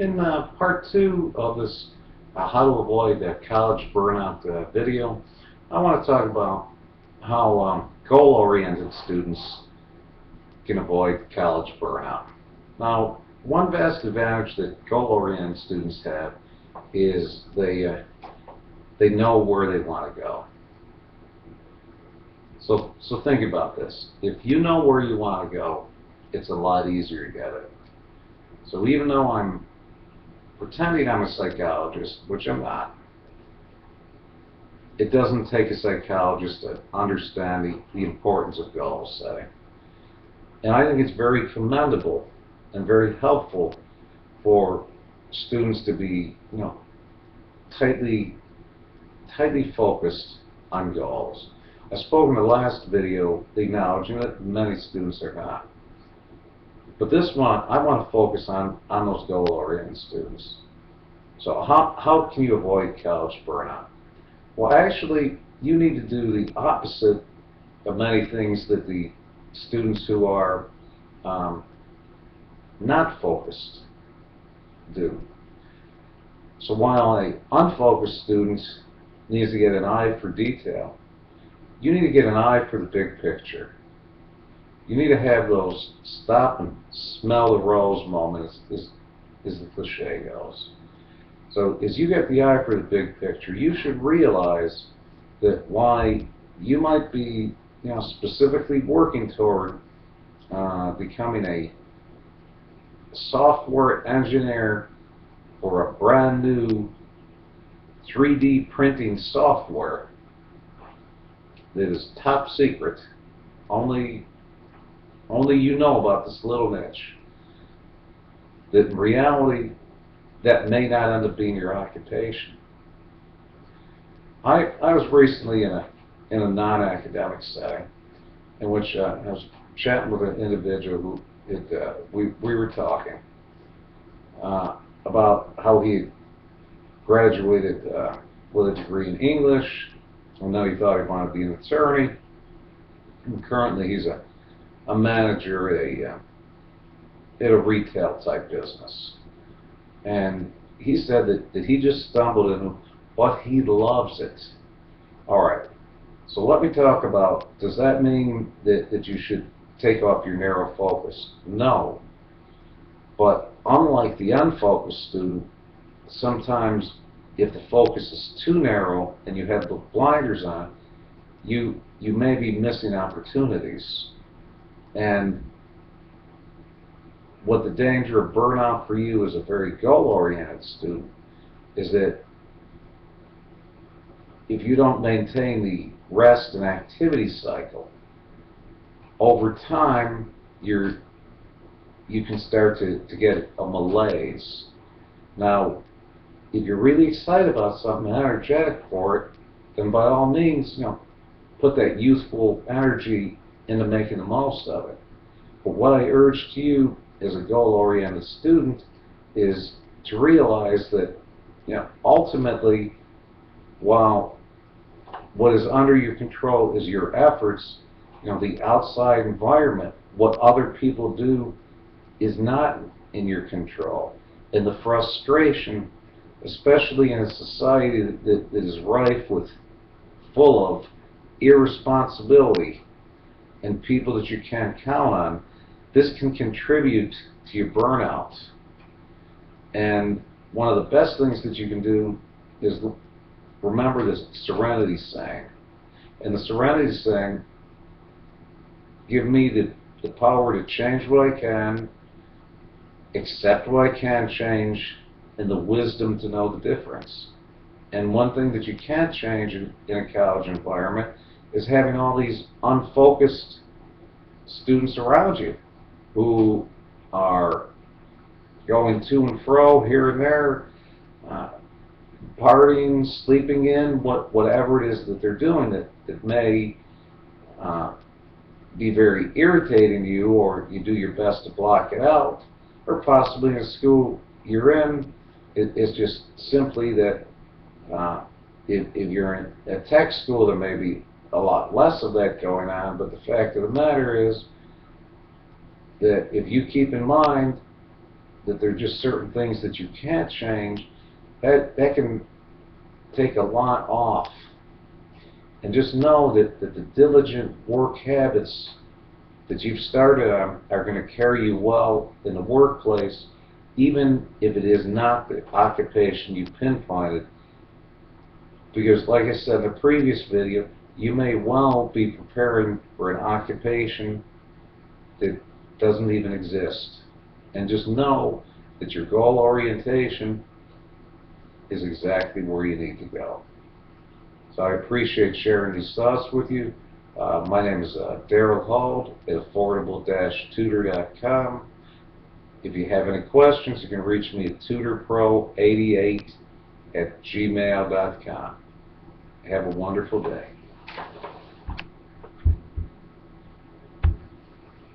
In part two of this how to avoid college burnout video, I want to talk about how goal-oriented students can avoid college burnout. Now, one vast advantage that goal-oriented students have is they know where they want to go. So think about this. If you know where you want to go, it's a lot easier to get it. So even though I'm pretending I'm a psychologist, which I'm not, it doesn't take a psychologist to understand the importance of goal setting. And I think it's very commendable and very helpful for students to be, tightly focused on goals. I spoke in the last video acknowledging that many students are not. But this one, I want to focus on those goal-oriented students. So how can you avoid college burnout? Well, actually, you need to do the opposite of many things that the students who are not focused do. So while an unfocused student needs to get an eye for detail, you need to get an eye for the big picture. You need to have those stop and smell the rose moments, as the cliche goes. So as you get the eye for the big picture, you should realize that why you might be, specifically working toward becoming a software engineer for a brand new 3D printing software that is top secret. Only you know about this little niche. That in reality, that may not end up being your occupation. I was recently in a non-academic setting in which I was chatting with an individual who we were talking about how he graduated with a degree in English, and now he thought he wanted to be an attorney. And currently, he's a manager at a retail type business. And he said that he just stumbled into what he loves it. All right, so let me talk about, does that mean that you should take off your narrow focus? No. But unlike the unfocused student, sometimes if the focus is too narrow and you have the blinders on, you may be missing opportunities. And what the danger of burnout for you as a very goal-oriented student is that if you don't maintain the rest and activity cycle, over time you can start to get a malaise. Now, if you're really excited about something and energetic for it, then by all means, put that youthful energy into making the most of it. But what I urge to you as a goal-oriented student is to realize that, ultimately, while what is under your control is your efforts, the outside environment, what other people do is not in your control. And the frustration, especially in a society that is rife with, full of irresponsibility and people that you can't count on, this can contribute to your burnout. And one of the best things that you can do is remember this serenity saying. And the serenity saying, give me the power to change what I can, accept what I can change, and the wisdom to know the difference. And one thing that you can't change in a college environment is having all these unfocused students around you who are going to and fro here and there, partying, sleeping in, whatever it is that they're doing that may be very irritating to you, or you do your best to block it out, or possibly in a school you're in, it's just simply that if you're in a tech school, there may be a lot less of that going on, but the fact of the matter is that if you keep in mind that there are just certain things that you can't change, that can take a lot off. And just know that the diligent work habits that you've started on are going to carry you well in the workplace, even if it is not the occupation you pinpointed. Because like I said in the previous video, you may well be preparing for an occupation that doesn't even exist. And just know that your goal orientation is exactly where you need to go. So I appreciate sharing these thoughts with you. My name is Darryl Hold at affordable-tutor.com. If you have any questions, you can reach me at tutorpro88@gmail.com. Have a wonderful day.